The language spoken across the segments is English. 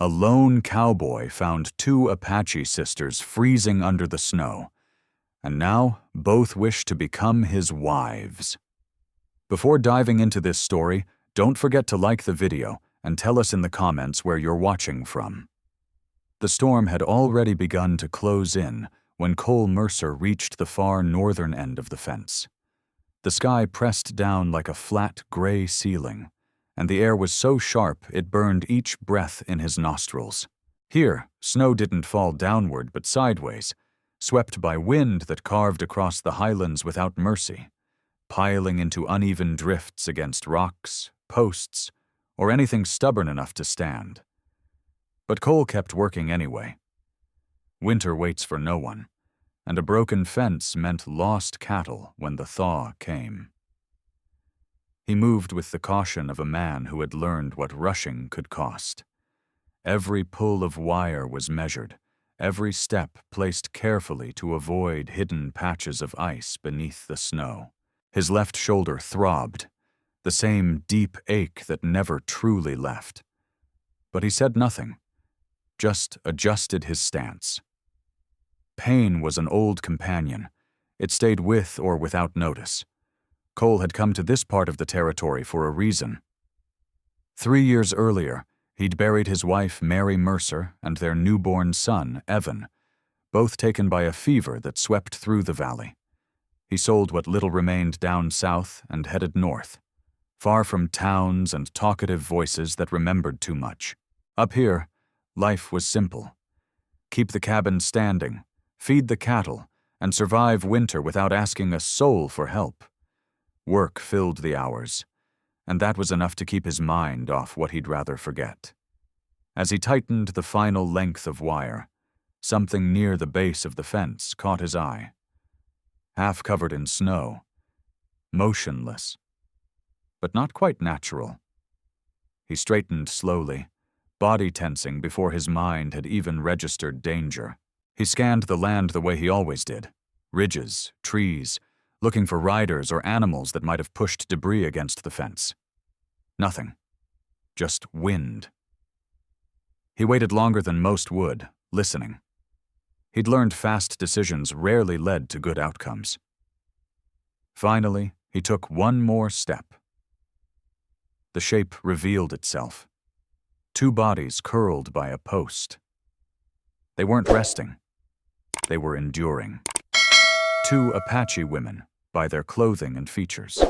A lone cowboy found two Apache sisters freezing under the snow, and now both wish to become his wives. Before diving into this story, don't forget to like the video and tell us in the comments where you're watching from. The storm had already begun to close in when Cole Mercer reached the far northern end of the fence. The sky pressed down like a flat gray ceiling, and the air was so sharp it burned each breath in his nostrils. Here, snow didn't fall downward but sideways, swept by wind that carved across the highlands without mercy, piling into uneven drifts against rocks, posts, or anything stubborn enough to stand. But Cole kept working anyway. Winter waits for no one, and a broken fence meant lost cattle when the thaw came. He moved with the caution of a man who had learned what rushing could cost. Every pull of wire was measured, every step placed carefully to avoid hidden patches of ice beneath the snow. His left shoulder throbbed, the same deep ache that never truly left. But he said nothing, just adjusted his stance. Pain was an old companion. It stayed with or without notice. Cole had come to this part of the territory for a reason. 3 years earlier, he'd buried his wife Mary Mercer and their newborn son, Evan, both taken by a fever that swept through the valley. He sold what little remained down south and headed north, far from towns and talkative voices that remembered too much. Up here, life was simple. Keep the cabin standing, feed the cattle, and survive winter without asking a soul for help. Work filled the hours, and that was enough to keep his mind off what he'd rather forget. As he tightened the final length of wire, something near the base of the fence caught his eye. Half covered in snow, motionless, but not quite natural. He straightened slowly, body tensing before his mind had even registered danger. He scanned the land the way he always did, ridges, trees, looking for riders or animals that might have pushed debris against the fence. Nothing. Just wind. He waited longer than most would, listening. He'd learned fast decisions rarely led to good outcomes. Finally, he took one more step. The shape revealed itself. Two bodies curled by a post. They weren't resting. They were enduring. Two Apache women, by their clothing and features.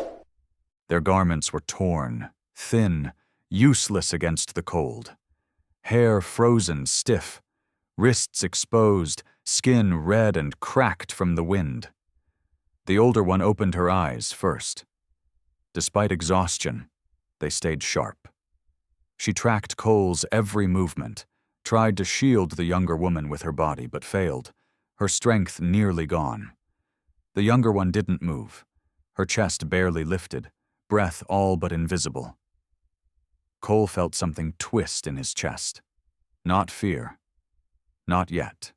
Their garments were torn, thin, useless against the cold. Hair frozen stiff, wrists exposed, skin red and cracked from the wind. The older one opened her eyes first. Despite exhaustion, they stayed sharp. She tracked Cole's every movement, tried to shield the younger woman with her body, but failed, her strength nearly gone. The younger one didn't move, her chest barely lifted, breath all but invisible. Cole felt something twist in his chest. Not fear. Not yet.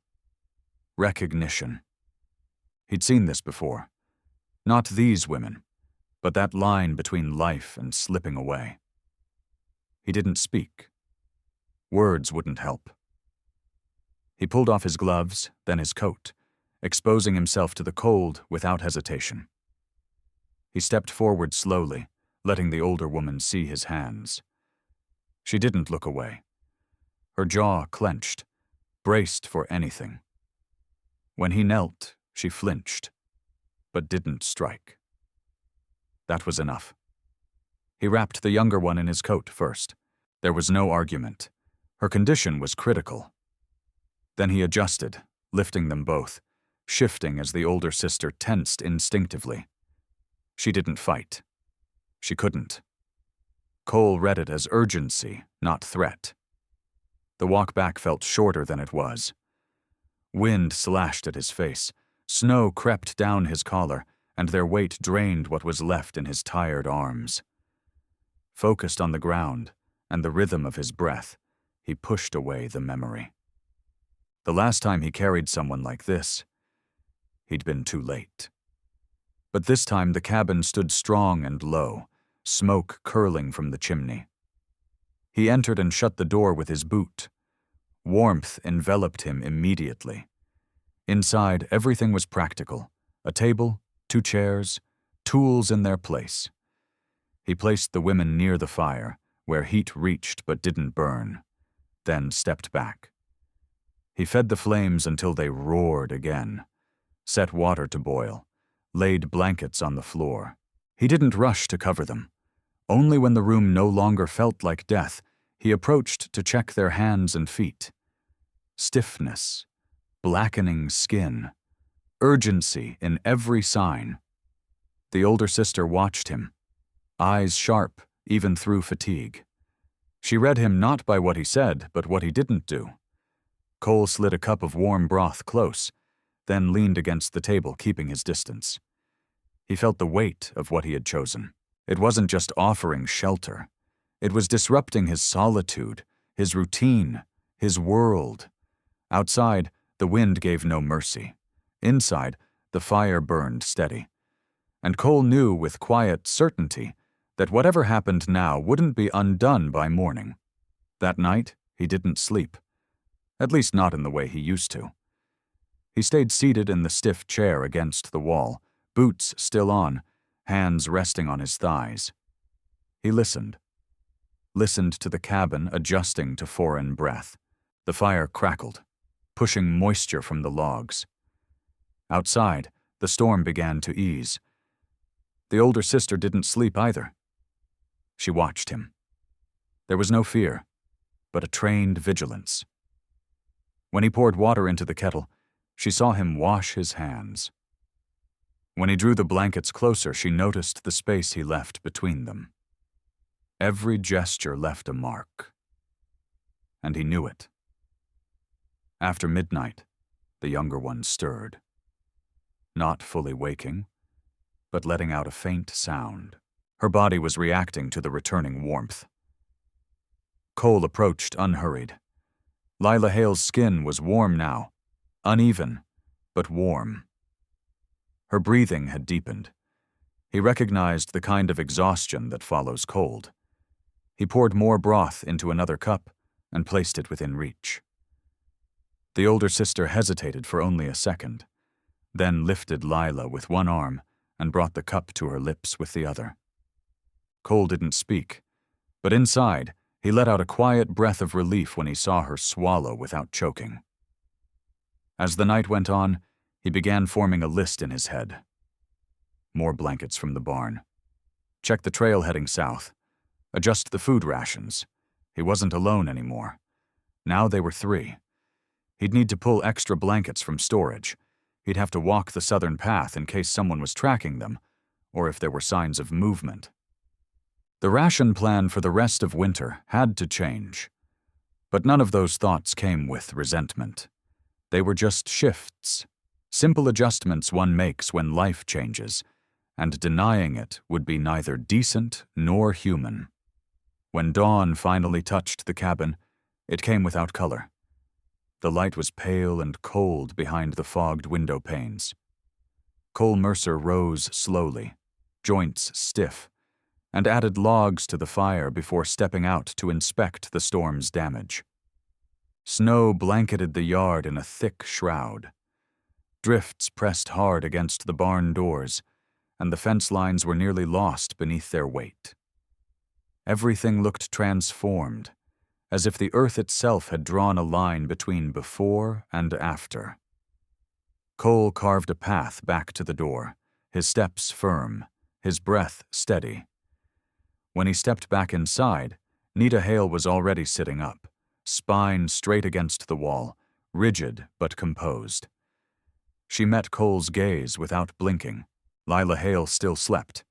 Recognition. He'd seen this before. Not these women, but that line between life and slipping away. He didn't speak. Words wouldn't help. He pulled off his gloves, then his coat, exposing himself to the cold without hesitation. He stepped forward slowly, letting the older woman see his hands. She didn't look away. Her jaw clenched, braced for anything. When he knelt, she flinched, but didn't strike. That was enough. He wrapped the younger one in his coat first. There was no argument. Her condition was critical. Then he adjusted, lifting them both, shifting as the older sister tensed instinctively. She didn't fight. She couldn't. Cole read it as urgency, not threat. The walk back felt shorter than it was. Wind slashed at his face, snow crept down his collar, and their weight drained what was left in his tired arms. Focused on the ground and the rhythm of his breath, he pushed away the memory. The last time he carried someone like this, he'd been too late. But this time the cabin stood strong and low, smoke curling from the chimney. He entered and shut the door with his boot, Warmth enveloped him immediately. Inside, everything was practical. A table, 2 chairs, tools in their place. He placed the women near the fire, where heat reached but didn't burn, then stepped back. He fed the flames until they roared again, set water to boil, laid blankets on the floor. He didn't rush to cover them. Only when the room no longer felt like death, he approached to check their hands and feet. Stiffness, blackening skin, urgency in every sign. The older sister watched him, eyes sharp even through fatigue. She read him not by what he said, but what he didn't do. Cole slid a cup of warm broth close, then leaned against the table, keeping his distance. He felt the weight of what he had chosen. It wasn't just offering shelter. It was disrupting his solitude, his routine, his world. Outside, the wind gave no mercy. Inside, the fire burned steady. And Cole knew with quiet certainty that whatever happened now wouldn't be undone by morning. That night, he didn't sleep. At least not in the way he used to. He stayed seated in the stiff chair against the wall, boots still on, hands resting on his thighs. He listened to the cabin adjusting to foreign breath. The fire crackled, pushing moisture from the logs. Outside, the storm began to ease. The older sister didn't sleep either. She watched him. There was no fear, but a trained vigilance. When he poured water into the kettle, she saw him wash his hands. When he drew the blankets closer, she noticed the space he left between them. Every gesture left a mark. And he knew it. After midnight, the younger one stirred. Not fully waking, but letting out a faint sound. Her body was reacting to the returning warmth. Cole approached unhurried. Lila Hale's skin was warm now, uneven, but warm. Her breathing had deepened. He recognized the kind of exhaustion that follows cold. He poured more broth into another cup and placed it within reach. The older sister hesitated for only a second, then lifted Lila with one arm and brought the cup to her lips with the other. Cole didn't speak, but inside, he let out a quiet breath of relief when he saw her swallow without choking. As the night went on, he began forming a list in his head. More blankets from the barn. Check the trail heading south. Adjust the food rations. He wasn't alone anymore. Now they were 3. He'd need to pull extra blankets from storage. He'd have to walk the southern path in case someone was tracking them, or if there were signs of movement. The ration plan for the rest of winter had to change. But none of those thoughts came with resentment. They were just shifts, simple adjustments one makes when life changes, and denying it would be neither decent nor human. When dawn finally touched the cabin, it came without color. The light was pale and cold behind the fogged window panes. Cole Mercer rose slowly, joints stiff, and added logs to the fire before stepping out to inspect the storm's damage. Snow blanketed the yard in a thick shroud. Drifts pressed hard against the barn doors, and the fence lines were nearly lost beneath their weight. Everything looked transformed, as if the earth itself had drawn a line between before and after. Cole carved a path back to the door, his steps firm, his breath steady. When he stepped back inside, Nita Hale was already sitting up, spine straight against the wall, rigid but composed. She met Cole's gaze without blinking. Lila Hale still slept,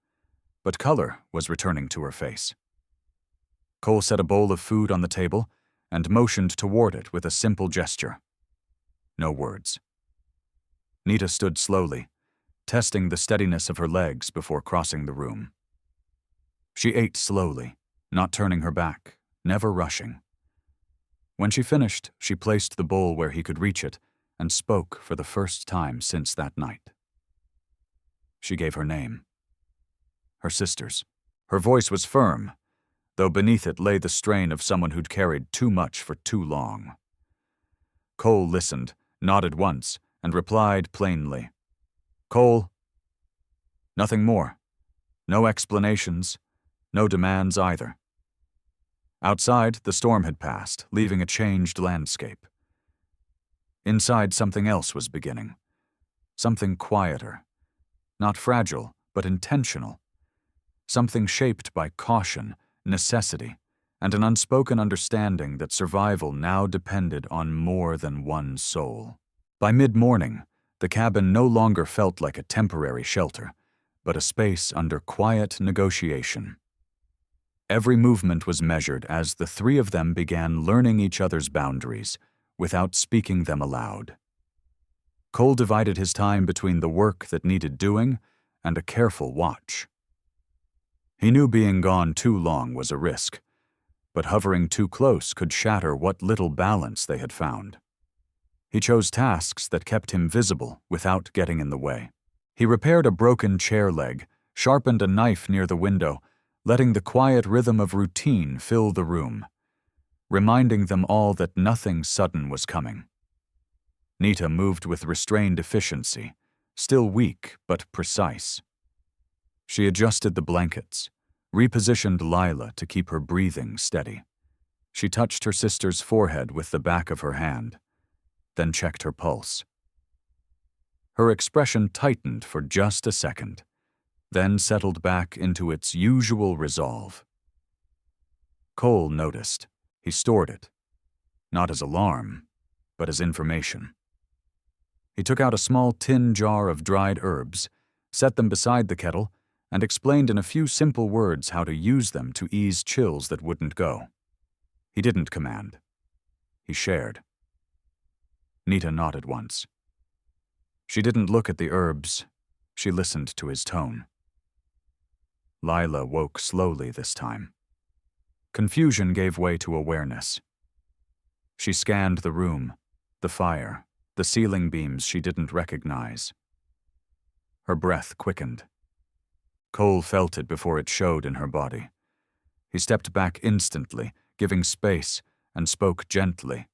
but color was returning to her face. Cole set a bowl of food on the table and motioned toward it with a simple gesture. No words. Nita stood slowly, testing the steadiness of her legs before crossing the room. She ate slowly, not turning her back, never rushing. When she finished, she placed the bowl where he could reach it and spoke for the first time since that night. She gave her name. Her sister's. Her voice was firm, though beneath it lay the strain of someone who'd carried too much for too long. Cole listened, nodded once, and replied plainly. "Cole." Nothing more. No explanations, no demands either. Outside, the storm had passed, leaving a changed landscape. Inside, something else was beginning. Something quieter. Not fragile, but intentional. Something shaped by caution, necessity, and an unspoken understanding that survival now depended on more than one soul. By mid-morning, the cabin no longer felt like a temporary shelter, but a space under quiet negotiation. Every movement was measured as the three of them began learning each other's boundaries without speaking them aloud. Cole divided his time between the work that needed doing and a careful watch. He knew being gone too long was a risk, but hovering too close could shatter what little balance they had found. He chose tasks that kept him visible without getting in the way. He repaired a broken chair leg, sharpened a knife near the window, letting the quiet rhythm of routine fill the room, reminding them all that nothing sudden was coming. Nita moved with restrained efficiency, still weak but precise. She adjusted the blankets, repositioned Lila to keep her breathing steady. She touched her sister's forehead with the back of her hand, then checked her pulse. Her expression tightened for just a second, then settled back into its usual resolve. Cole noticed. He stored it, not as alarm, but as information. He took out a small tin jar of dried herbs, set them beside the kettle, and explained in a few simple words how to use them to ease chills that wouldn't go. He didn't command. He shared. Nita nodded once. She didn't look at the herbs. She listened to his tone. Lila woke slowly this time. Confusion gave way to awareness. She scanned the room, the fire, the ceiling beams she didn't recognize. Her breath quickened. Cole felt it before it showed in her body. He stepped back instantly, giving space, and spoke gently.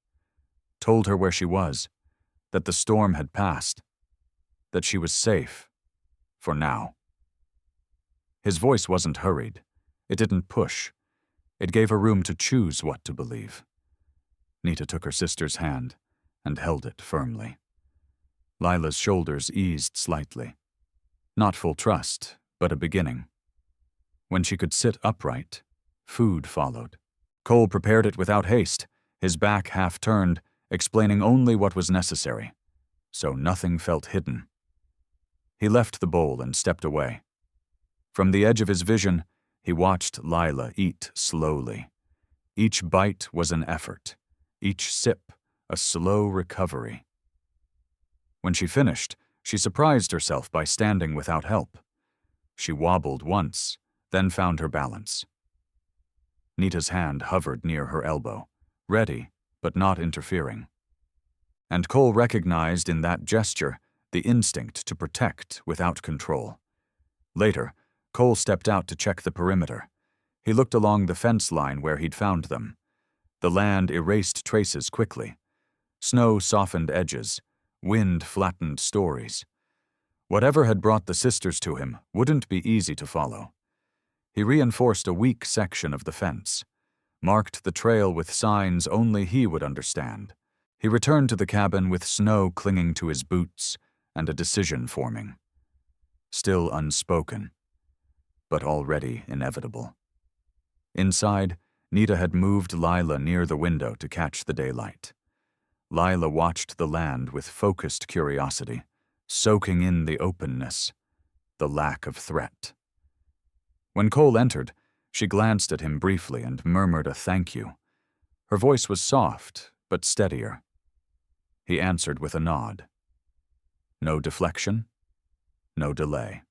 Told her where she was, that the storm had passed, that she was safe, for now. His voice wasn't hurried. It didn't push. It gave her room to choose what to believe. Nita took her sister's hand and held it firmly. Lila's shoulders eased slightly. Not full trust, but a beginning. When she could sit upright, food followed. Cole prepared it without haste, his back half turned, explaining only what was necessary, so nothing felt hidden. He left the bowl and stepped away. From the edge of his vision, he watched Lila eat slowly. Each bite was an effort, each sip a slow recovery. When she finished, she surprised herself by standing without help. She wobbled once, then found her balance. Nita's hand hovered near her elbow, ready, but not interfering. And Cole recognized in that gesture the instinct to protect without control. Later, Cole stepped out to check the perimeter. He looked along the fence line where he'd found them. The land erased traces quickly. Snow softened edges. Wind flattened stories. Whatever had brought the sisters to him wouldn't be easy to follow. He reinforced a weak section of the fence, marked the trail with signs only he would understand. He returned to the cabin with snow clinging to his boots and a decision forming. Still unspoken, but already inevitable. Inside, Nita had moved Lila near the window to catch the daylight. Lila watched the land with focused curiosity, soaking in the openness, the lack of threat. When Cole entered, she glanced at him briefly and murmured a thank you. Her voice was soft, but steadier. He answered with a nod. No deflection, no delay.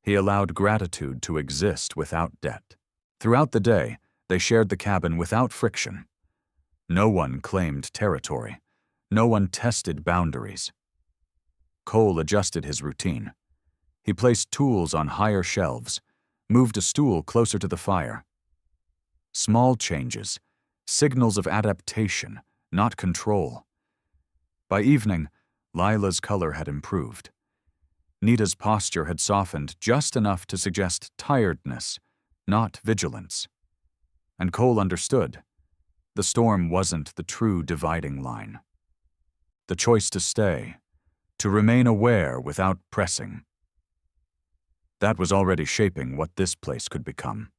He allowed gratitude to exist without debt. Throughout the day, they shared the cabin without friction. No one claimed territory. No one tested boundaries. Cole adjusted his routine. He placed tools on higher shelves, moved a stool closer to the fire. Small changes, signals of adaptation, not control. By evening, Lila's color had improved. Nita's posture had softened just enough to suggest tiredness, not vigilance. And Cole understood. The storm wasn't the true dividing line. The choice to stay, to remain aware without pressing. That was already shaping what this place could become.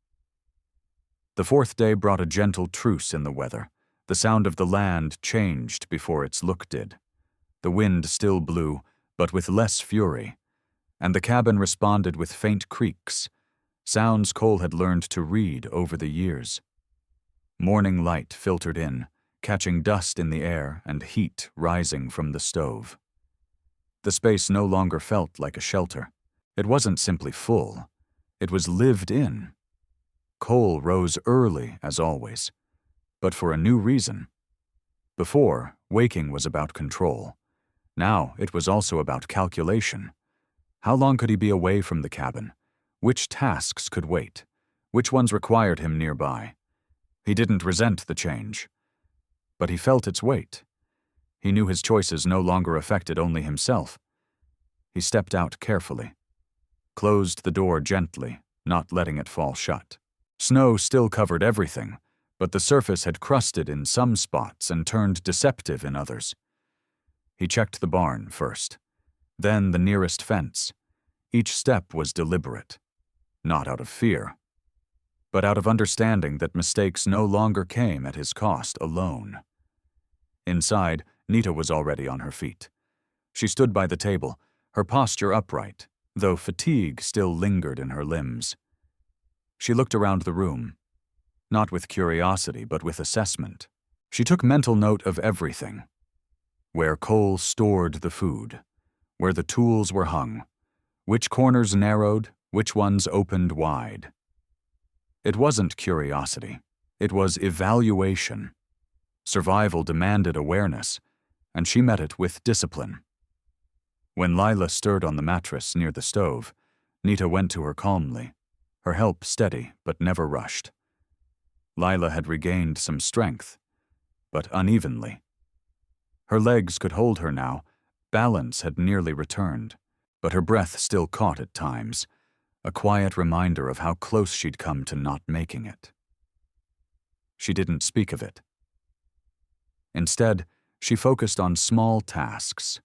The fourth day brought a gentle truce in the weather. The sound of the land changed before its look did. The wind still blew, but with less fury, and the cabin responded with faint creaks, sounds Cole had learned to read over the years. Morning light filtered in, catching dust in the air and heat rising from the stove. The space no longer felt like a shelter. It wasn't simply full. It was lived in. Cole rose early, as always, but for a new reason. Before, waking was about control. Now it was also about calculation. How long could he be away from the cabin? Which tasks could wait? Which ones required him nearby? He didn't resent the change, but he felt its weight. He knew his choices no longer affected only himself. He stepped out carefully, closed the door gently, not letting it fall shut. Snow still covered everything, but the surface had crusted in some spots and turned deceptive in others. He checked the barn first, then the nearest fence. Each step was deliberate, not out of fear, but out of understanding that mistakes no longer came at his cost alone. Inside, Nita was already on her feet. She stood by the table, her posture upright, though fatigue still lingered in her limbs. She looked around the room, not with curiosity but with assessment. She took mental note of everything. Where Cole stored the food, where the tools were hung, which corners narrowed, which ones opened wide. It wasn't curiosity, it was evaluation. Survival demanded awareness, and she met it with discipline. When Lila stirred on the mattress near the stove, Nita went to her calmly, her help steady but never rushed. Lila had regained some strength, but unevenly. Her legs could hold her now, balance had nearly returned, but her breath still caught at times, a quiet reminder of how close she'd come to not making it. She didn't speak of it. Instead, she focused on small tasks,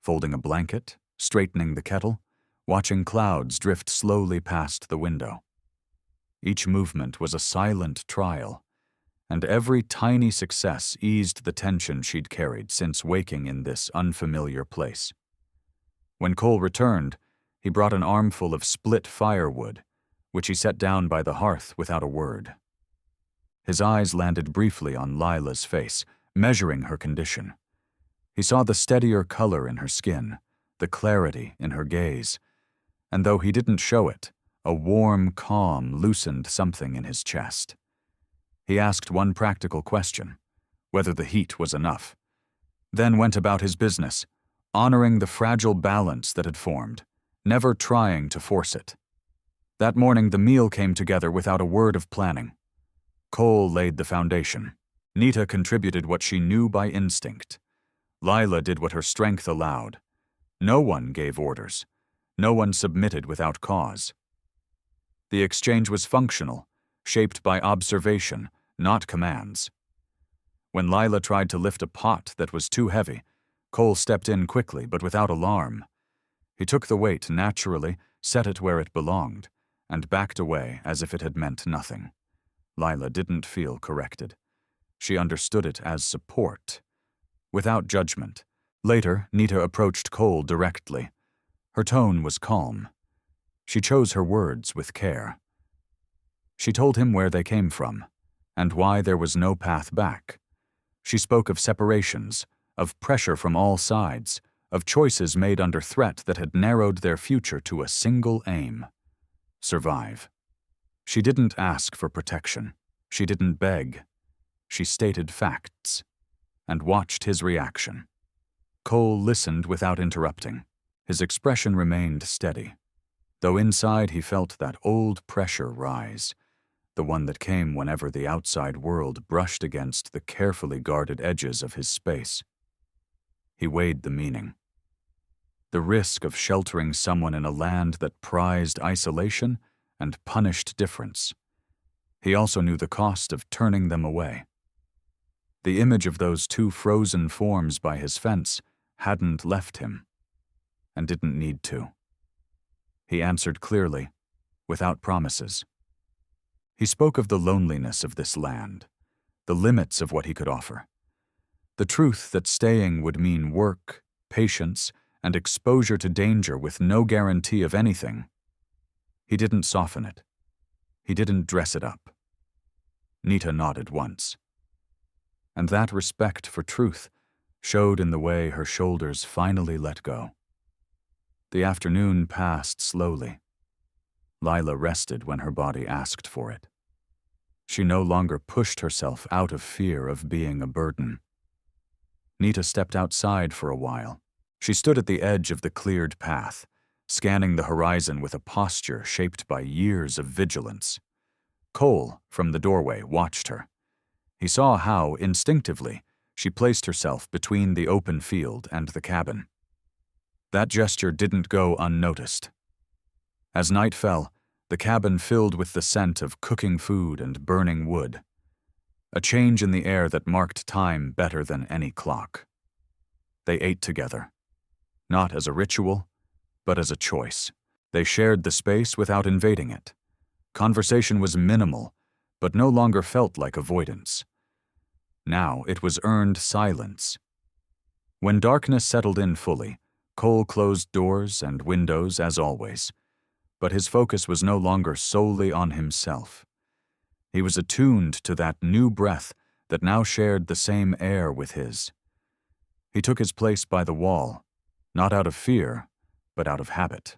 folding a blanket, straightening the kettle, watching clouds drift slowly past the window. Each movement was a silent trial, and every tiny success eased the tension she'd carried since waking in this unfamiliar place. When Cole returned, he brought an armful of split firewood, which he set down by the hearth without a word. His eyes landed briefly on Lila's face, measuring her condition. He saw the steadier color in her skin, the clarity in her gaze, and though he didn't show it, a warm calm loosened something in his chest. He asked one practical question, whether the heat was enough, then went about his business, honoring the fragile balance that had formed, never trying to force it. That morning the meal came together without a word of planning. Cole laid the foundation. Nita contributed what she knew by instinct. Lila did what her strength allowed. No one gave orders. No one submitted without cause. The exchange was functional, shaped by observation, not commands. When Lila tried to lift a pot that was too heavy, Cole stepped in quickly but without alarm. He took the weight naturally, set it where it belonged, and backed away as if it had meant nothing. Lila didn't feel corrected. She understood it as support, without judgment. Later, Nita approached Cole directly. Her tone was calm. She chose her words with care. She told him where they came from, and why there was no path back. She spoke of separations, of pressure from all sides, of choices made under threat that had narrowed their future to a single aim: survive. She didn't ask for protection. She didn't beg. She stated facts, and watched his reaction. Cole listened without interrupting. His expression remained steady, though inside he felt that old pressure rise, the one that came whenever the outside world brushed against the carefully guarded edges of his space. He weighed the meaning. The risk of sheltering someone in a land that prized isolation and punished difference. He also knew the cost of turning them away. The image of those two frozen forms by his fence hadn't left him, and didn't need to. He answered clearly, without promises. He spoke of the loneliness of this land, the limits of what he could offer, the truth that staying would mean work, patience, and exposure to danger with no guarantee of anything. He didn't soften it. He didn't dress it up. Nita nodded once. And that respect for truth showed in the way her shoulders finally let go. The afternoon passed slowly. Lila rested when her body asked for it. She no longer pushed herself out of fear of being a burden. Nita stepped outside for a while. She stood at the edge of the cleared path, scanning the horizon with a posture shaped by years of vigilance. Cole, from the doorway, watched her. He saw how, instinctively, she placed herself between the open field and the cabin. That gesture didn't go unnoticed. As night fell, the cabin filled with the scent of cooking food and burning wood, a change in the air that marked time better than any clock. They ate together, not as a ritual, but as a choice. They shared the space without invading it. Conversation was minimal, but no longer felt like avoidance. Now it was earned silence. When darkness settled in fully, Cole closed doors and windows as always, but his focus was no longer solely on himself. He was attuned to that new breath that now shared the same air with his. He took his place by the wall, not out of fear, but out of habit.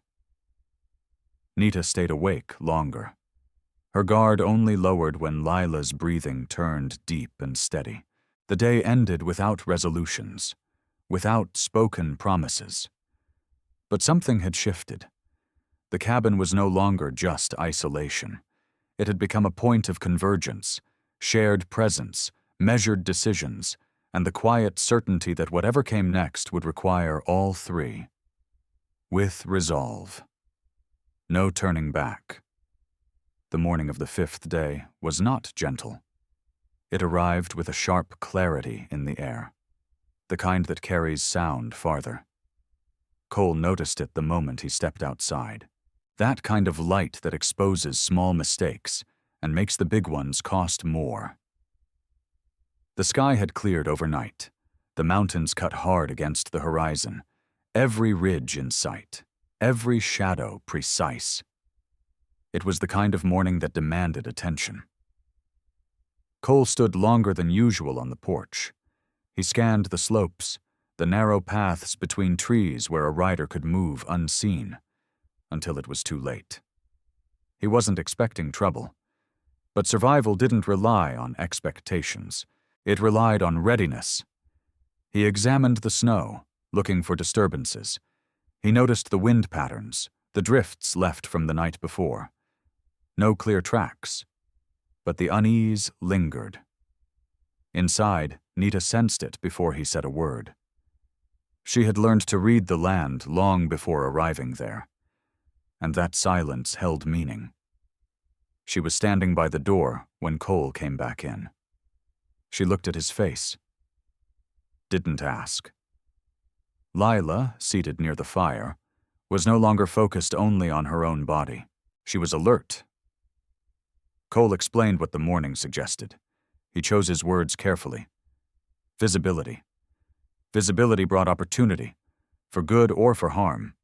Nita stayed awake longer. Her guard only lowered when Lila's breathing turned deep and steady. The day ended without resolutions, without spoken promises. But something had shifted. The cabin was no longer just isolation. It had become a point of convergence, shared presence, measured decisions, and the quiet certainty that whatever came next would require all three. With resolve. No turning back. The morning of the fifth day was not gentle. It arrived with a sharp clarity in the air, the kind that carries sound farther. Cole noticed it the moment he stepped outside. That kind of light that exposes small mistakes and makes the big ones cost more. The sky had cleared overnight. The mountains cut hard against the horizon, every ridge in sight, every shadow precise. It was the kind of morning that demanded attention. Cole stood longer than usual on the porch. He scanned the slopes, the narrow paths between trees where a rider could move unseen, until it was too late. He wasn't expecting trouble, but survival didn't rely on expectations. It relied on readiness. He examined the snow, looking for disturbances. He noticed the wind patterns, the drifts left from the night before. No clear tracks, but the unease lingered. Inside, Nita sensed it before he said a word. She had learned to read the land long before arriving there, and that silence held meaning. She was standing by the door when Cole came back in. She looked at his face. Didn't ask. Lila, seated near the fire, was no longer focused only on her own body. She was alert. Cole explained what the morning suggested. He chose his words carefully. Visibility. Visibility brought opportunity, for good or for harm.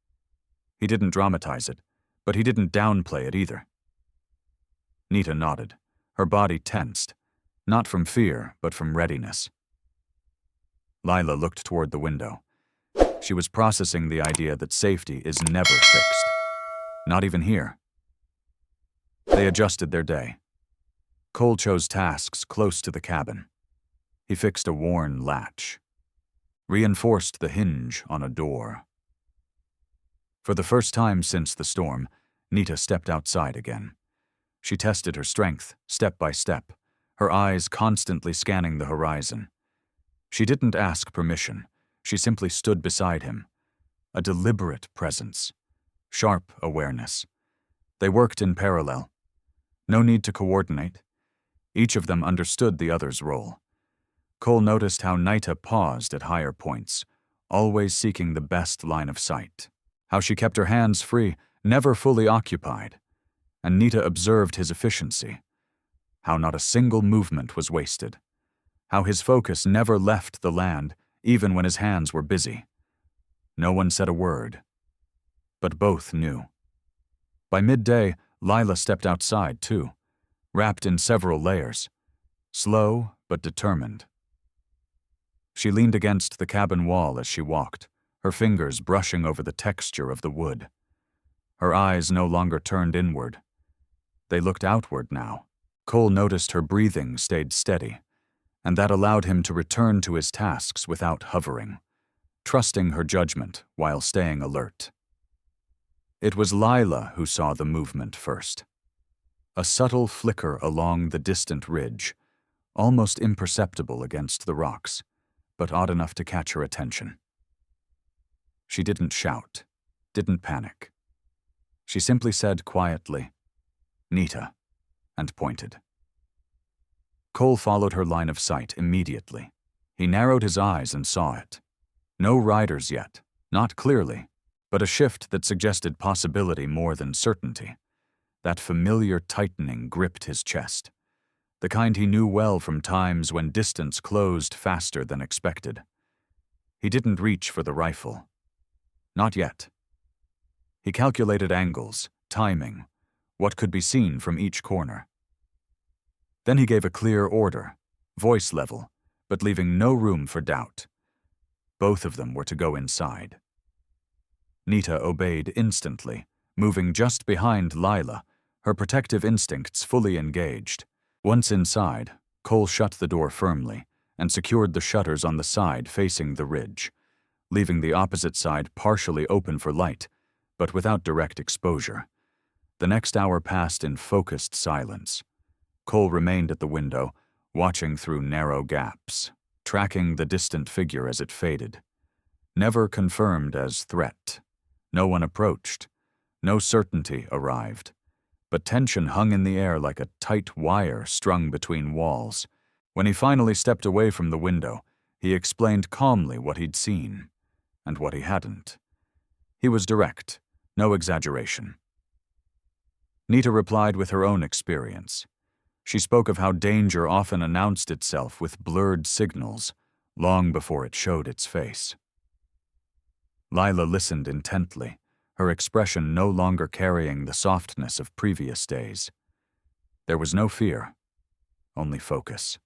He didn't dramatize it, but he didn't downplay it either. Nita nodded, her body tensed, not from fear, but from readiness. Lila looked toward the window. She was processing the idea that safety is never fixed. Not even here. They adjusted their day. Cole chose tasks close to the cabin. He fixed a worn latch, reinforced the hinge on a door. For the first time since the storm, Nita stepped outside again. She tested her strength, step by step, her eyes constantly scanning the horizon. She didn't ask permission. She simply stood beside him. A deliberate presence. Sharp awareness. They worked in parallel. No need to coordinate. Each of them understood the other's role. Cole noticed how Nita paused at higher points, always seeking the best line of sight. How she kept her hands free, never fully occupied. And Nita observed his efficiency. How not a single movement was wasted. How his focus never left the land, even when his hands were busy. No one said a word. But both knew. By midday, Lila stepped outside, too, wrapped in several layers. Slow, but determined. She leaned against the cabin wall as she walked, her fingers brushing over the texture of the wood. Her eyes no longer turned inward. They looked outward now. Cole noticed her breathing stayed steady, and that allowed him to return to his tasks without hovering, trusting her judgment while staying alert. It was Lila who saw the movement first. A subtle flicker along the distant ridge, almost imperceptible against the rocks, but odd enough to catch her attention. She didn't shout, didn't panic. She simply said quietly, "Nita," and pointed. Cole followed her line of sight immediately. He narrowed his eyes and saw it. No riders yet, not clearly, but a shift that suggested possibility more than certainty. That familiar tightening gripped his chest, the kind he knew well from times when distance closed faster than expected. He didn't reach for the rifle. Not yet. He calculated angles, timing, what could be seen from each corner. Then he gave a clear order, voice level, but leaving no room for doubt. Both of them were to go inside. Nita obeyed instantly, moving just behind Lila, her protective instincts fully engaged. Once inside, Cole shut the door firmly and secured the shutters on the side facing the ridge, leaving the opposite side partially open for light, but without direct exposure. The next hour passed in focused silence. Cole remained at the window, watching through narrow gaps, tracking the distant figure as it faded. Never confirmed as threat. No one approached. No certainty arrived. But tension hung in the air like a tight wire strung between walls. When he finally stepped away from the window, he explained calmly what he'd seen, and what he hadn't. He was direct, no exaggeration. Nita replied with her own experience. She spoke of how danger often announced itself with blurred signals, long before it showed its face. Lila listened intently, her expression no longer carrying the softness of previous days. There was no fear, only focus.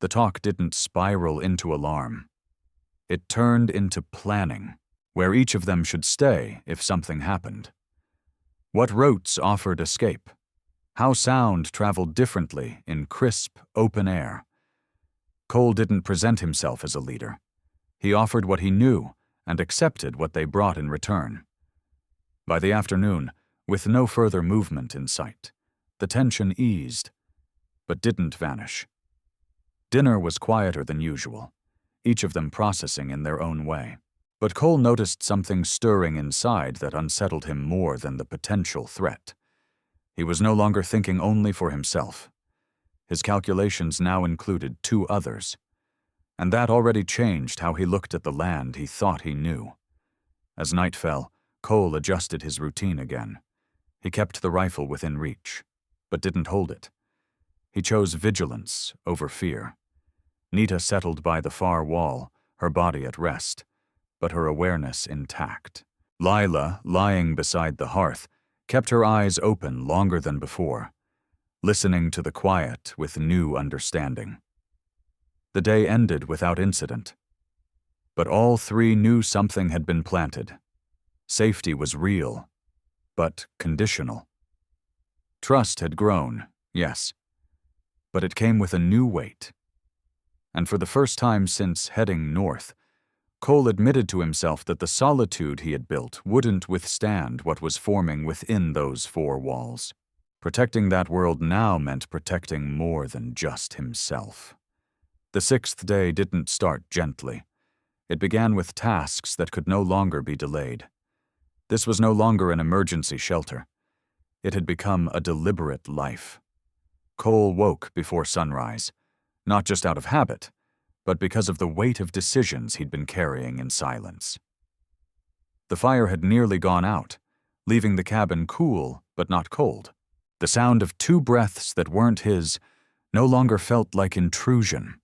The talk didn't spiral into alarm. It turned into planning, where each of them should stay if something happened. What routes offered escape? How sound traveled differently in crisp, open air? Cole didn't present himself as a leader. He offered what he knew and accepted what they brought in return. By the afternoon, with no further movement in sight, the tension eased, but didn't vanish. Dinner was quieter than usual, each of them processing in their own way. But Cole noticed something stirring inside that unsettled him more than the potential threat. He was no longer thinking only for himself. His calculations now included 2 others. And that already changed how he looked at the land he thought he knew. As night fell, Cole adjusted his routine again. He kept the rifle within reach, but didn't hold it. He chose vigilance over fear. Nita settled by the far wall, her body at rest, but her awareness intact. Lila, lying beside the hearth, kept her eyes open longer than before, listening to the quiet with new understanding. The day ended without incident. But all 3 knew something had been planted. Safety was real, but conditional. Trust had grown, yes, but it came with a new weight. And for the first time since heading north, Cole admitted to himself that the solitude he had built wouldn't withstand what was forming within those 4 walls. Protecting that world now meant protecting more than just himself. The 6th day didn't start gently. It began with tasks that could no longer be delayed. This was no longer an emergency shelter. It had become a deliberate life. Cole woke before sunrise, not just out of habit, but because of the weight of decisions he'd been carrying in silence. The fire had nearly gone out, leaving the cabin cool but not cold. The sound of 2 breaths that weren't his no longer felt like intrusion.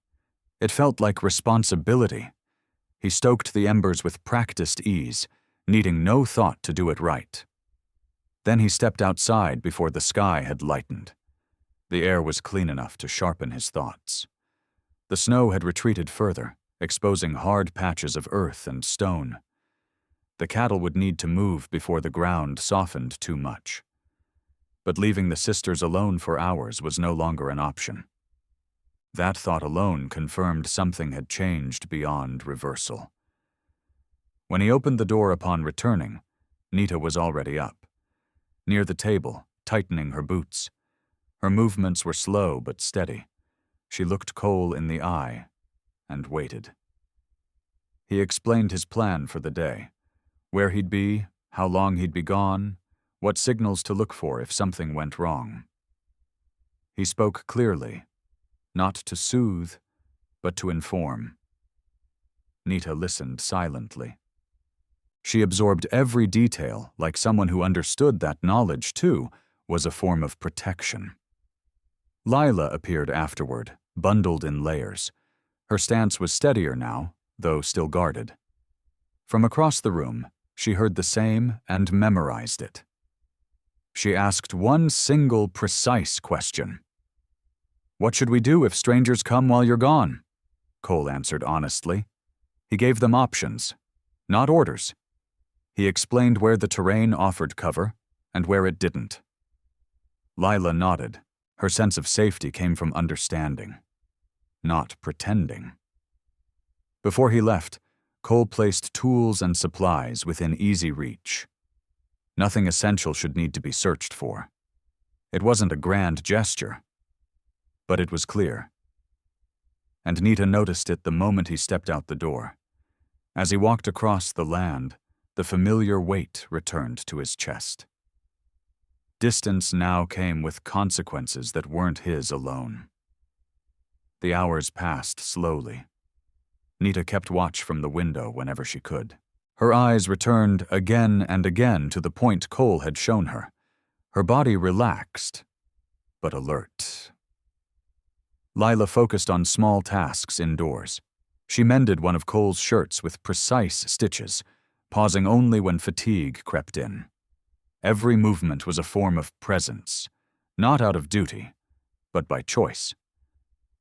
It felt like responsibility. He stoked the embers with practiced ease, needing no thought to do it right. Then he stepped outside before the sky had lightened. The air was clean enough to sharpen his thoughts. The snow had retreated further, exposing hard patches of earth and stone. The cattle would need to move before the ground softened too much. But leaving the sisters alone for hours was no longer an option. That thought alone confirmed something had changed beyond reversal. When he opened the door upon returning, Nita was already up, near the table, tightening her boots. Her movements were slow but steady. She looked Cole in the eye and waited. He explained his plan for the day, where he'd be, how long he'd be gone, what signals to look for if something went wrong. He spoke clearly, not to soothe, but to inform. Nita listened silently. She absorbed every detail like someone who understood that knowledge, too, was a form of protection. Lila appeared afterward, bundled in layers. Her stance was steadier now, though still guarded. From across the room, she heard the same and memorized it. She asked one single, precise question. "What should we do if strangers come while you're gone?" Cole answered honestly. He gave them options, not orders. He explained where the terrain offered cover and where it didn't. Lila nodded. Her sense of safety came from understanding, not pretending. Before he left, Cole placed tools and supplies within easy reach. Nothing essential should need to be searched for. It wasn't a grand gesture, but it was clear. And Nita noticed it the moment he stepped out the door. As he walked across the land, the familiar weight returned to his chest. Distance now came with consequences that weren't his alone. The hours passed slowly. Nita kept watch from the window whenever she could. Her eyes returned again and again to the point Cole had shown her. Her body relaxed, but alert. Lila focused on small tasks indoors. She mended one of Cole's shirts with precise stitches, pausing only when fatigue crept in. Every movement was a form of presence, not out of duty, but by choice.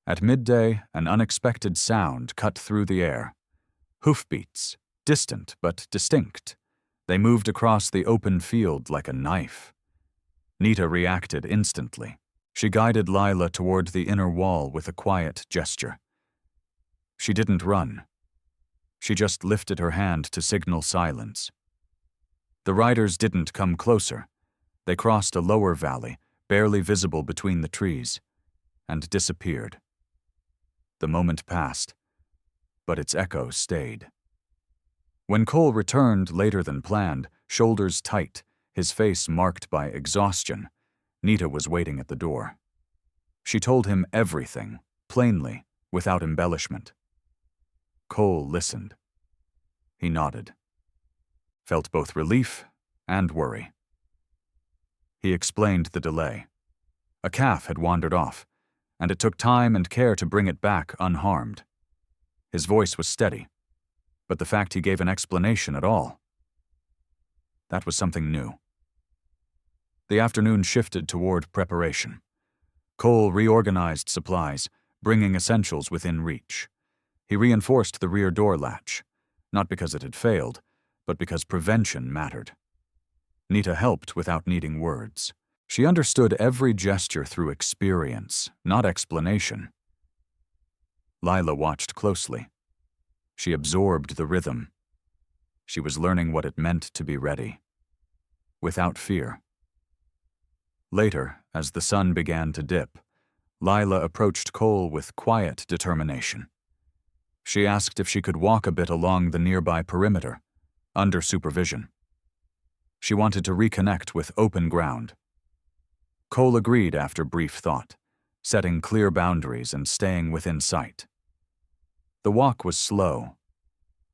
At midday, an unexpected sound cut through the air. Hoofbeats, distant but distinct. They moved across the open field like a knife. Nita reacted instantly. She guided Lila toward the inner wall with a quiet gesture. She didn't run. She just lifted her hand to signal silence. The riders didn't come closer. They crossed a lower valley, barely visible between the trees, and disappeared. The moment passed, but its echo stayed. When Cole returned later than planned, shoulders tight, his face marked by exhaustion, Nita was waiting at the door. She told him everything, plainly, without embellishment. Cole listened. He nodded. Felt both relief and worry. He explained the delay. A calf had wandered off, and it took time and care to bring it back unharmed. His voice was steady, but the fact he gave an explanation at all, that was something new. The afternoon shifted toward preparation. Cole reorganized supplies, bringing essentials within reach. He reinforced the rear door latch, not because it had failed, but because prevention mattered. Nita helped without needing words. She understood every gesture through experience, not explanation. Lila watched closely. She absorbed the rhythm. She was learning what it meant to be ready, without fear. Later, as the sun began to dip, Lila approached Cole with quiet determination. She asked if she could walk a bit along the nearby perimeter, under supervision. She wanted to reconnect with open ground. Cole agreed after brief thought, setting clear boundaries and staying within sight. The walk was slow,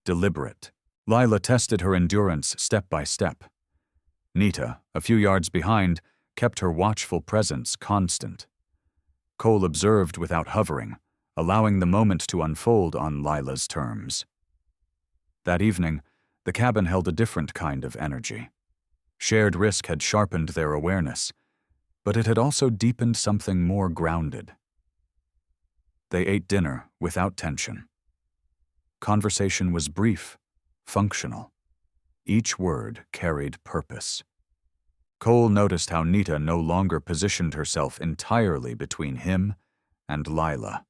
deliberate. Lila tested her endurance step by step. Nita, a few yards behind, kept her watchful presence constant. Cole observed without hovering, allowing the moment to unfold on Lila's terms. That evening, the cabin held a different kind of energy. Shared risk had sharpened their awareness, but it had also deepened something more grounded. They ate dinner without tension. Conversation was brief, functional. Each word carried purpose. Cole noticed how Nita no longer positioned herself entirely between him and Lila.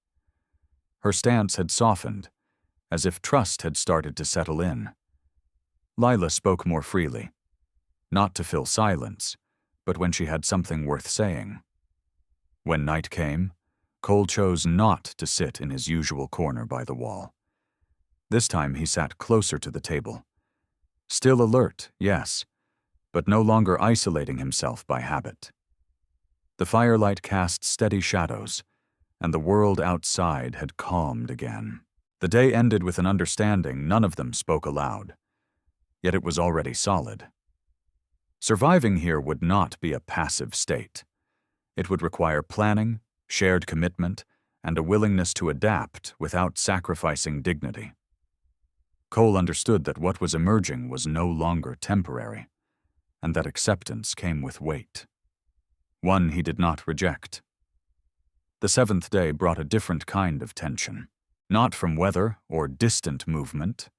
Her stance had softened, as if trust had started to settle in. Lila spoke more freely, not to fill silence, but when she had something worth saying. When night came, Cole chose not to sit in his usual corner by the wall. This time he sat closer to the table. Still alert, yes, but no longer isolating himself by habit. The firelight cast steady shadows, and the world outside had calmed again. The day ended with an understanding none of them spoke aloud, yet it was already solid. Surviving here would not be a passive state. It would require planning, shared commitment, and a willingness to adapt without sacrificing dignity. Cole understood that what was emerging was no longer temporary, and that acceptance came with weight. One he did not reject. The seventh day brought a different kind of tension, not from weather or distant movement,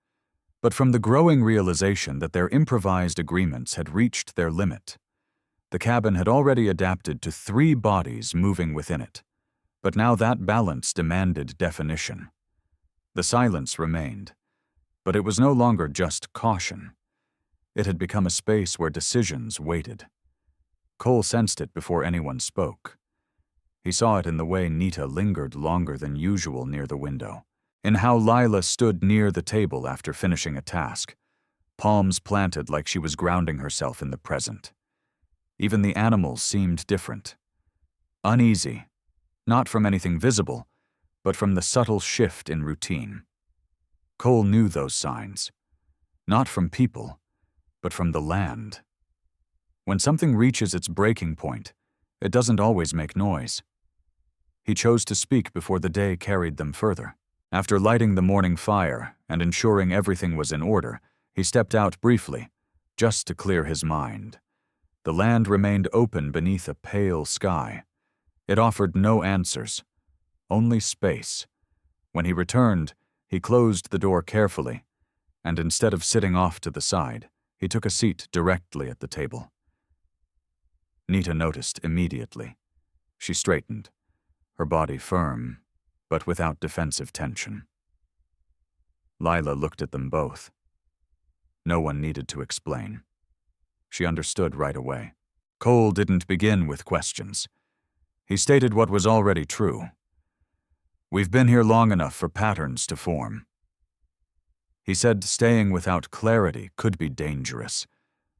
but from the growing realization that their improvised agreements had reached their limit. The cabin had already adapted to 3 bodies moving within it, but now that balance demanded definition. The silence remained, but it was no longer just caution. It had become a space where decisions waited. Cole sensed it before anyone spoke. He saw it in the way Nita lingered longer than usual near the window, in how Lila stood near the table after finishing a task, palms planted like she was grounding herself in the present. Even the animals seemed different. Uneasy, not from anything visible, but from the subtle shift in routine. Cole knew those signs, not from people, but from the land. When something reaches its breaking point, it doesn't always make noise. He chose to speak before the day carried them further. After lighting the morning fire and ensuring everything was in order, he stepped out briefly, just to clear his mind. The land remained open beneath a pale sky. It offered no answers, only space. When he returned, he closed the door carefully, and instead of sitting off to the side, he took a seat directly at the table. Nita noticed immediately. She straightened, her body firm, but without defensive tension. Lila looked at them both. No one needed to explain. She understood right away. Cole didn't begin with questions. He stated what was already true. We've been here long enough for patterns to form. He said staying without clarity could be dangerous,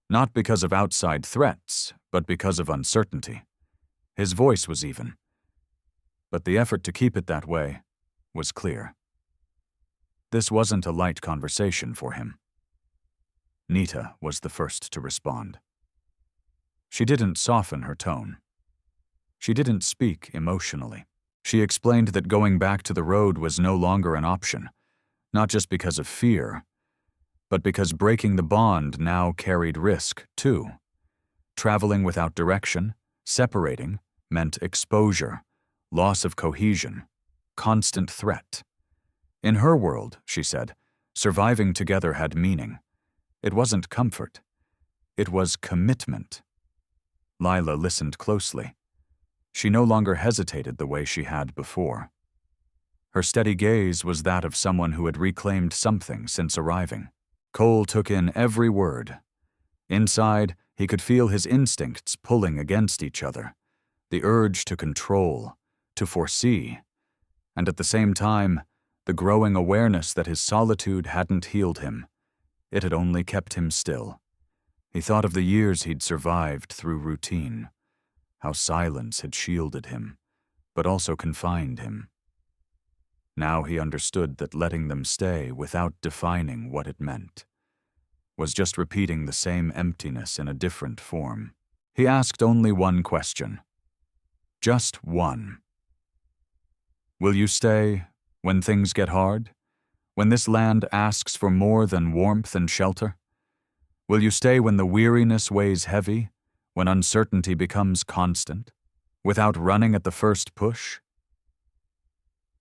not because of outside threats, but because of uncertainty. His voice was even, but the effort to keep it that way was clear. This wasn't a light conversation for him. Nita was the first to respond. She didn't soften her tone. She didn't speak emotionally. She explained that going back to the road was no longer an option, not just because of fear, but because breaking the bond now carried risk, too. Traveling without direction, separating, meant exposure, loss of cohesion, constant threat. In her world, she said, surviving together had meaning. It wasn't comfort. It was commitment. Lila listened closely. She no longer hesitated the way she had before. Her steady gaze was that of someone who had reclaimed something since arriving. Cole took in every word. Inside, he could feel his instincts pulling against each other, the urge to control, to foresee, and at the same time, the growing awareness that his solitude hadn't healed him. It had only kept him still. He thought of the years he'd survived through routine, how silence had shielded him, but also confined him. Now he understood that letting them stay without defining what it meant was just repeating the same emptiness in a different form. He asked only one question. Just one. Will you stay when things get hard? When this land asks for more than warmth and shelter? Will you stay when the weariness weighs heavy, when uncertainty becomes constant, without running at the first push?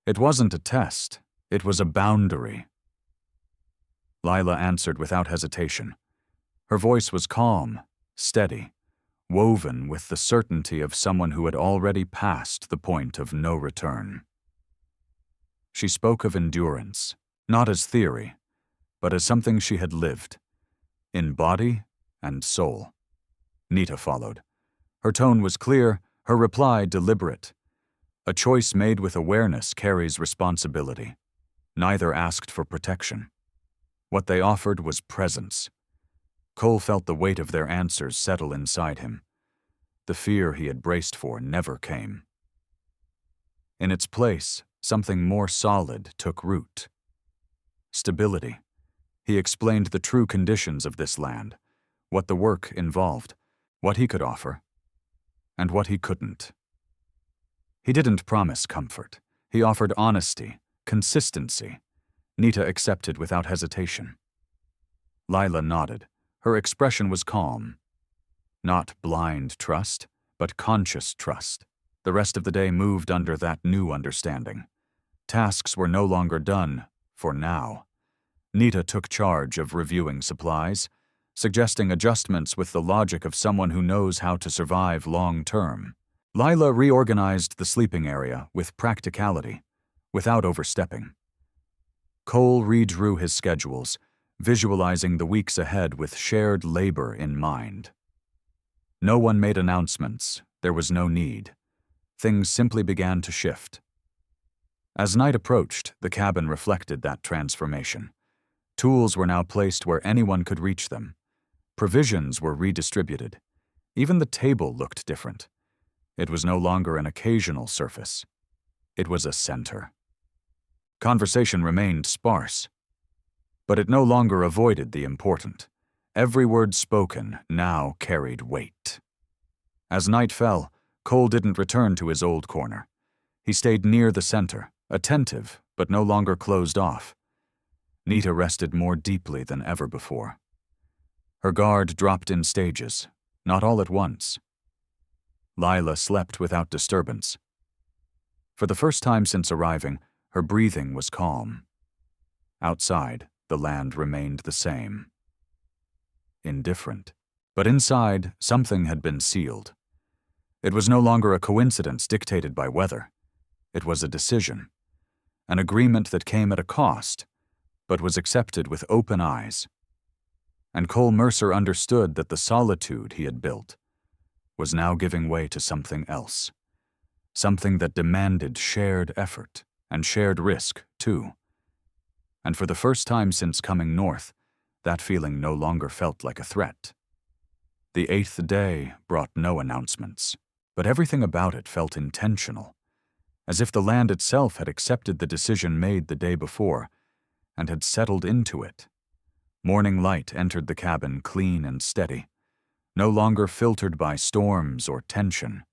It wasn't a test, it was a boundary. Lila answered without hesitation. Her voice was calm, steady, woven with the certainty of someone who had already passed the point of no return. She spoke of endurance, not as theory, but as something she had lived, in body and soul. Nita followed. Her tone was clear, her reply deliberate. A choice made with awareness carries responsibility. Neither asked for protection. What they offered was presence. Cole felt the weight of their answers settle inside him. The fear he had braced for never came. In its place, something more solid took root. Stability. He explained the true conditions of this land, what the work involved, what he could offer, and what he couldn't. He didn't promise comfort. He offered honesty, consistency. Nita accepted without hesitation. Lila nodded. Her expression was calm. Not blind trust, but conscious trust. The rest of the day moved under that new understanding. Tasks were no longer done, for now. Nita took charge of reviewing supplies, suggesting adjustments with the logic of someone who knows how to survive long-term. Lila reorganized the sleeping area with practicality, without overstepping. Cole redrew his schedules, visualizing the weeks ahead with shared labor in mind. No one made announcements. There was no need. Things simply began to shift. As night approached, the cabin reflected that transformation. Tools were now placed where anyone could reach them. Provisions were redistributed. Even the table looked different. It was no longer an occasional surface. It was a center. Conversation remained sparse, but it no longer avoided the important. Every word spoken now carried weight. As night fell, Cole didn't return to his old corner. He stayed near the center, attentive, but no longer closed off. Nita rested more deeply than ever before. Her guard dropped in stages, not all at once. Lila slept without disturbance. For the first time since arriving, her breathing was calm. Outside, the land remained the same. Indifferent. But inside, something had been sealed. It was no longer a coincidence dictated by weather. It was a decision. An agreement that came at a cost, but was accepted with open eyes. And Cole Mercer understood that the solitude he had built was now giving way to something else. Something that demanded shared effort and shared risk, too. And for the first time since coming north, that feeling no longer felt like a threat. The 8th day brought no announcements, but everything about it felt intentional, as if the land itself had accepted the decision made the day before and had settled into it. Morning light entered the cabin clean and steady, no longer filtered by storms or tension.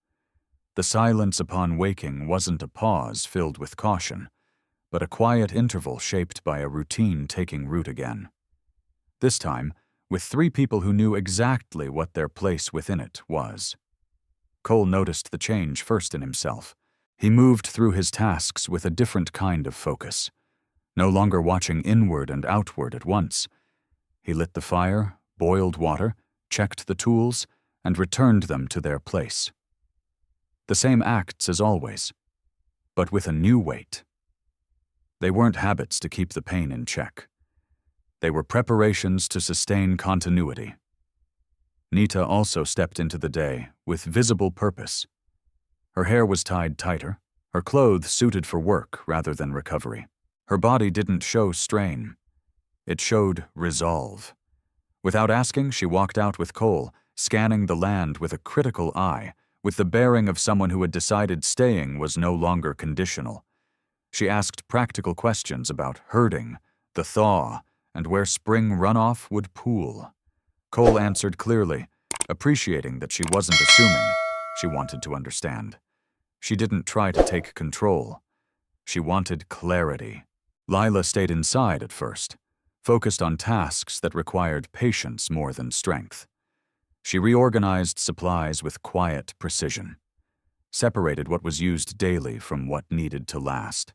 The silence upon waking wasn't a pause filled with caution, but a quiet interval shaped by a routine taking root again. This time, with 3 people who knew exactly what their place within it was. Cole noticed the change first in himself. He moved through his tasks with a different kind of focus, no longer watching inward and outward at once. He lit the fire, boiled water, checked the tools, and returned them to their place. The same acts as always, but with a new weight. They weren't habits to keep the pain in check. They were preparations to sustain continuity. Nita also stepped into the day with visible purpose. Her hair was tied tighter, her clothes suited for work rather than recovery. Her body didn't show strain. It showed resolve. Without asking, she walked out with Cole, scanning the land with a critical eye, with the bearing of someone who had decided staying was no longer conditional. She asked practical questions about herding, the thaw, and where spring runoff would pool. Cole answered clearly, appreciating that she wasn't assuming. She wanted to understand. She didn't try to take control. She wanted clarity. Lila stayed inside at first, focused on tasks that required patience more than strength. She reorganized supplies with quiet precision, separated what was used daily from what needed to last,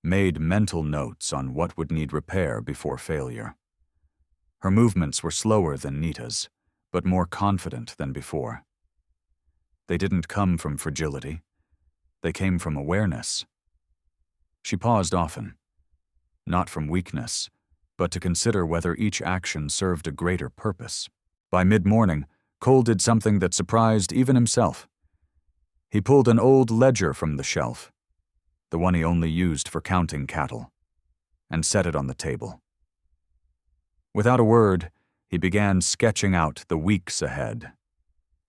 made mental notes on what would need repair before failure. Her movements were slower than Nita's, but more confident than before. They didn't come from fragility. They came from awareness. She paused often, not from weakness, but to consider whether each action served a greater purpose. By mid-morning, Cole did something that surprised even himself. He pulled an old ledger from the shelf, the one he only used for counting cattle, and set it on the table. Without a word, he began sketching out the weeks ahead,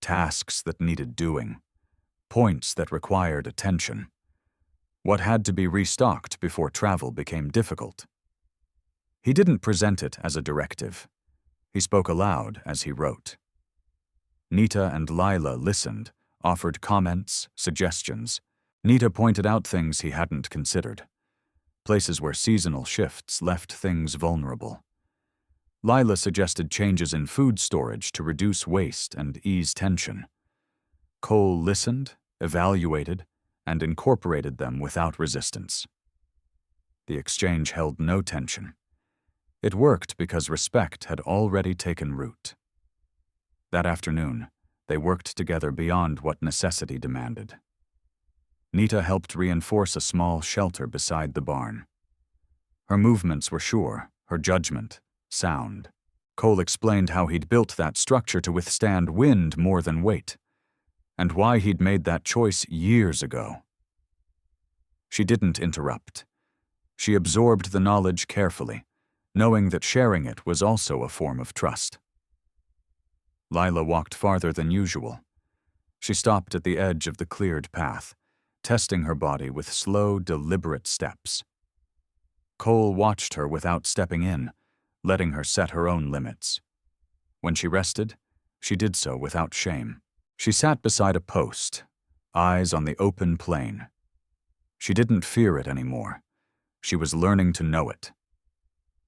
tasks that needed doing, points that required attention, what had to be restocked before travel became difficult. He didn't present it as a directive. He spoke aloud as he wrote. Nita and Lila listened, offered comments, suggestions. Nita pointed out things he hadn't considered, places where seasonal shifts left things vulnerable. Lila suggested changes in food storage to reduce waste and ease tension. Cole listened, evaluated, and incorporated them without resistance. The exchange held no tension. It worked because respect had already taken root. That afternoon, they worked together beyond what necessity demanded. Nita helped reinforce a small shelter beside the barn. Her movements were sure, her judgment sound. Cole explained how he'd built that structure to withstand wind more than weight, and why he'd made that choice years ago. She didn't interrupt. She absorbed the knowledge carefully, knowing that sharing it was also a form of trust. Lila walked farther than usual. She stopped at the edge of the cleared path, testing her body with slow, deliberate steps. Cole watched her without stepping in, letting her set her own limits. When she rested, she did so without shame. She sat beside a post, eyes on the open plain. She didn't fear it anymore. She was learning to know it.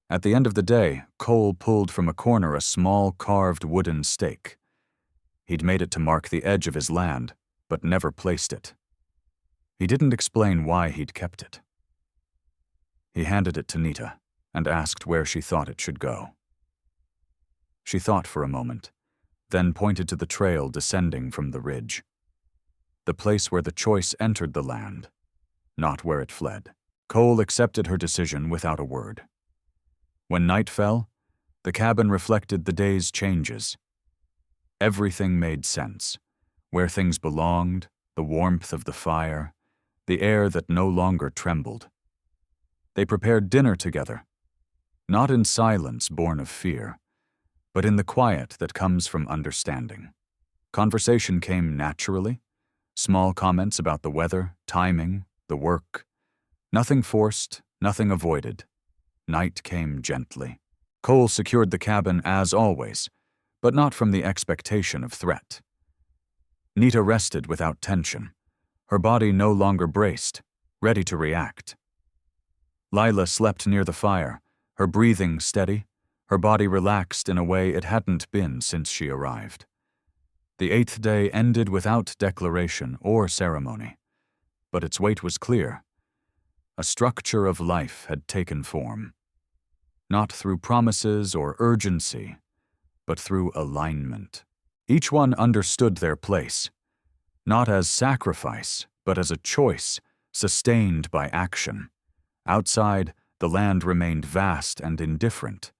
At the end of the day, Cole pulled from a corner a small carved wooden stake. He'd made it to mark the edge of his land, but never placed it. He didn't explain why he'd kept it. He handed it to Nita and asked where she thought it should go. She thought for a moment, then pointed to the trail descending from the ridge. The place where the choice entered the land, not where it fled. Cole accepted her decision without a word. When night fell, the cabin reflected the day's changes. Everything made sense. Where things belonged, the warmth of the fire, the air that no longer trembled. They prepared dinner together, not in silence born of fear, but in the quiet that comes from understanding. Conversation came naturally, small comments about the weather, timing, the work. Nothing forced, nothing avoided. Night came gently. Cole secured the cabin as always, but not from the expectation of threat. Nita rested without tension, her body no longer braced, ready to react. Lila slept near the fire, her breathing steady, her body relaxed in a way it hadn't been since she arrived. The 8th day ended without declaration or ceremony, but its weight was clear. A structure of life had taken form, not through promises or urgency, but through alignment. Each one understood their place, not as sacrifice, but as a choice, sustained by action. Outside, the land remained vast and indifferent,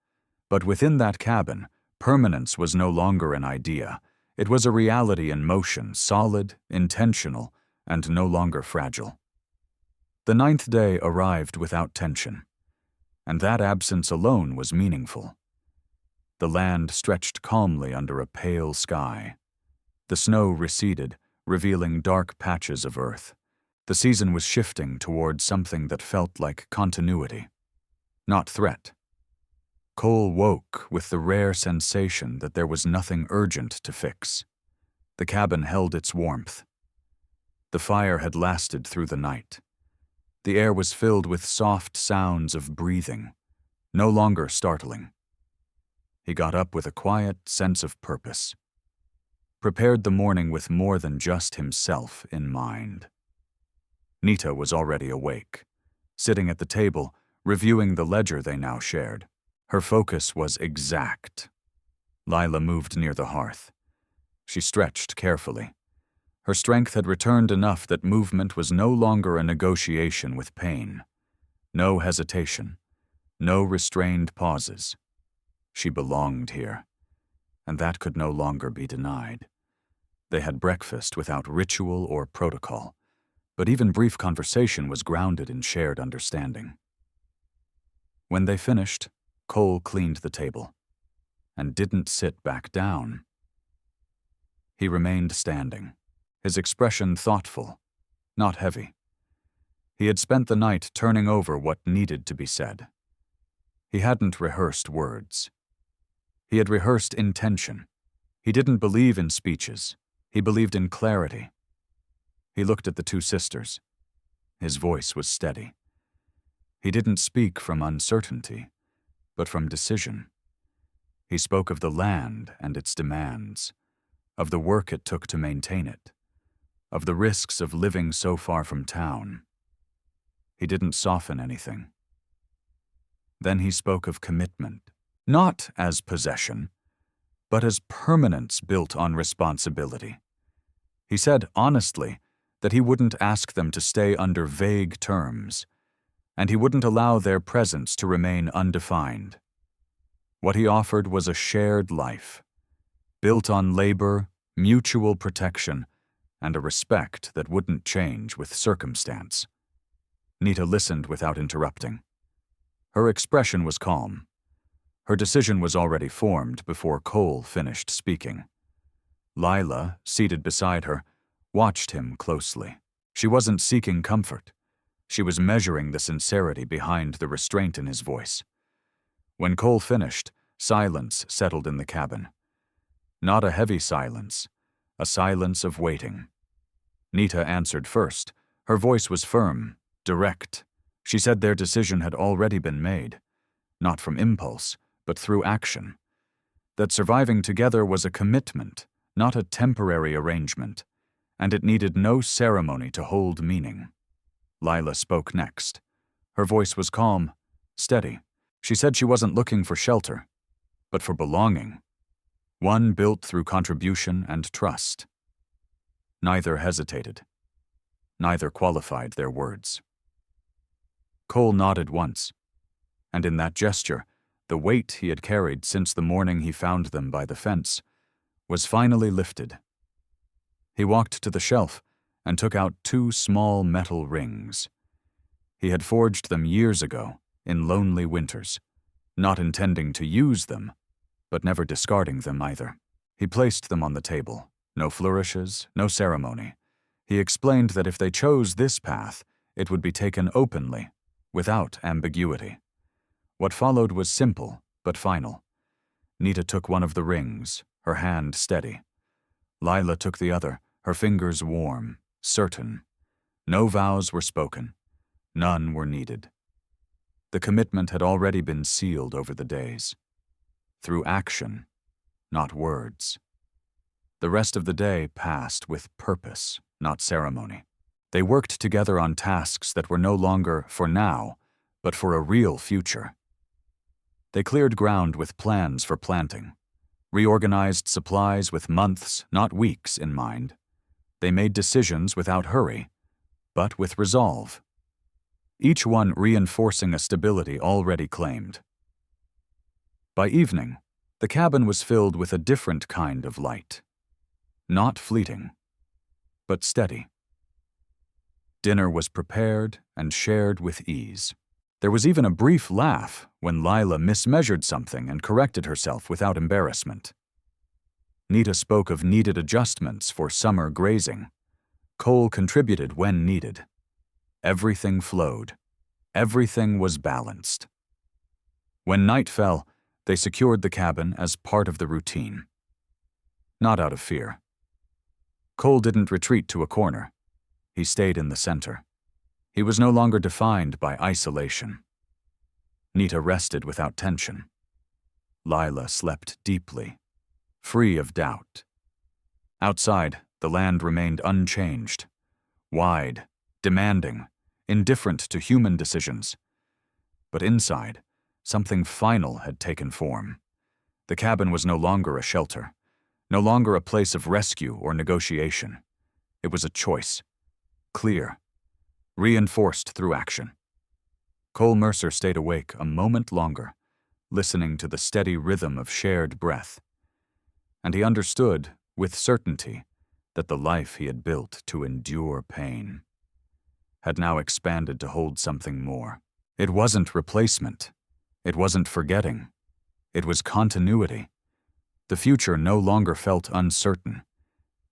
but within that cabin, permanence was no longer an idea. It was a reality in motion, solid, intentional, and no longer fragile. The 9th day arrived without tension, and that absence alone was meaningful. The land stretched calmly under a pale sky. The snow receded, revealing dark patches of earth. The season was shifting toward something that felt like continuity, not threat. Cole woke with the rare sensation that there was nothing urgent to fix. The cabin held its warmth. The fire had lasted through the night. The air was filled with soft sounds of breathing, no longer startling. He got up with a quiet sense of purpose, prepared the morning with more than just himself in mind. Nita was already awake, sitting at the table, reviewing the ledger they now shared. Her focus was exact. Lila moved near the hearth. She stretched carefully. Her strength had returned enough that movement was no longer a negotiation with pain. No hesitation. No restrained pauses. She belonged here, and that could no longer be denied. They had breakfast without ritual or protocol, but even brief conversation was grounded in shared understanding. When they finished, Cole cleaned the table, and didn't sit back down. He remained standing, his expression thoughtful, not heavy. He had spent the night turning over what needed to be said. He hadn't rehearsed words. He had rehearsed intention. He didn't believe in speeches. He believed in clarity. He looked at the two sisters. His voice was steady. He didn't speak from uncertainty, but from decision. He spoke of the land and its demands, of the work it took to maintain it, of the risks of living so far from town. He didn't soften anything. Then he spoke of commitment, not as possession, but as permanence built on responsibility. He said honestly that he wouldn't ask them to stay under vague terms, and he wouldn't allow their presence to remain undefined. What he offered was a shared life, built on labor, mutual protection, and a respect that wouldn't change with circumstance. Nita listened without interrupting. Her expression was calm. Her decision was already formed before Cole finished speaking. Lila, seated beside her, watched him closely. She wasn't seeking comfort. She was measuring the sincerity behind the restraint in his voice. When Cole finished, silence settled in the cabin. Not a heavy silence, a silence of waiting. Nita answered first. Her voice was firm, direct. She said their decision had already been made, not from impulse, but through action. That surviving together was a commitment, not a temporary arrangement, and it needed no ceremony to hold meaning. Lila spoke next. Her voice was calm, steady. She said she wasn't looking for shelter, but for belonging, one built through contribution and trust. Neither hesitated. Neither qualified their words. Cole nodded once, and in that gesture, the weight he had carried since the morning he found them by the fence was finally lifted. He walked to the shelf and took out 2 small metal rings. He had forged them years ago, in lonely winters, not intending to use them, but never discarding them either. He placed them on the table. No flourishes, no ceremony. He explained that if they chose this path, it would be taken openly, without ambiguity. What followed was simple, but final. Nita took one of the rings, her hand steady. Lila took the other, her fingers warm, certain. No vows were spoken. None were needed. The commitment had already been sealed over the days. Through action, not words. The rest of the day passed with purpose, not ceremony. They worked together on tasks that were no longer for now, but for a real future. They cleared ground with plans for planting, reorganized supplies with months, not weeks, in mind. They made decisions without hurry, but with resolve. Each one reinforcing a stability already claimed. By evening, the cabin was filled with a different kind of light. Not fleeting, but steady. Dinner was prepared and shared with ease. There was even a brief laugh when Lila mismeasured something and corrected herself without embarrassment. Nita spoke of needed adjustments for summer grazing. Cole contributed when needed. Everything flowed. Everything was balanced. When night fell, they secured the cabin as part of the routine. Not out of fear. Cole didn't retreat to a corner. He stayed in the center. He was no longer defined by isolation. Nita rested without tension. Lila slept deeply, free of doubt. Outside, the land remained unchanged, wide, demanding, indifferent to human decisions. But inside, something final had taken form. The cabin was no longer a shelter, no longer a place of rescue or negotiation. It was a choice, clear, reinforced through action. Cole Mercer stayed awake a moment longer, listening to the steady rhythm of shared breath. And he understood, with certainty, that the life he had built to endure pain had now expanded to hold something more. It wasn't replacement. It wasn't forgetting. It was continuity. The future no longer felt uncertain.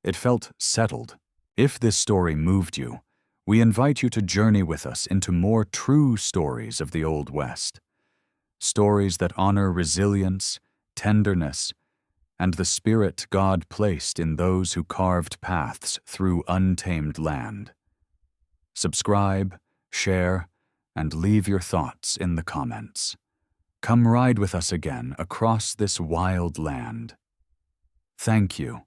It felt settled. If this story moved you, we invite you to journey with us into more true stories of the Old West. Stories that honor resilience, tenderness, and the spirit God placed in those who carved paths through untamed land. Subscribe, share, and leave your thoughts in the comments. Come ride with us again across this wild land. Thank you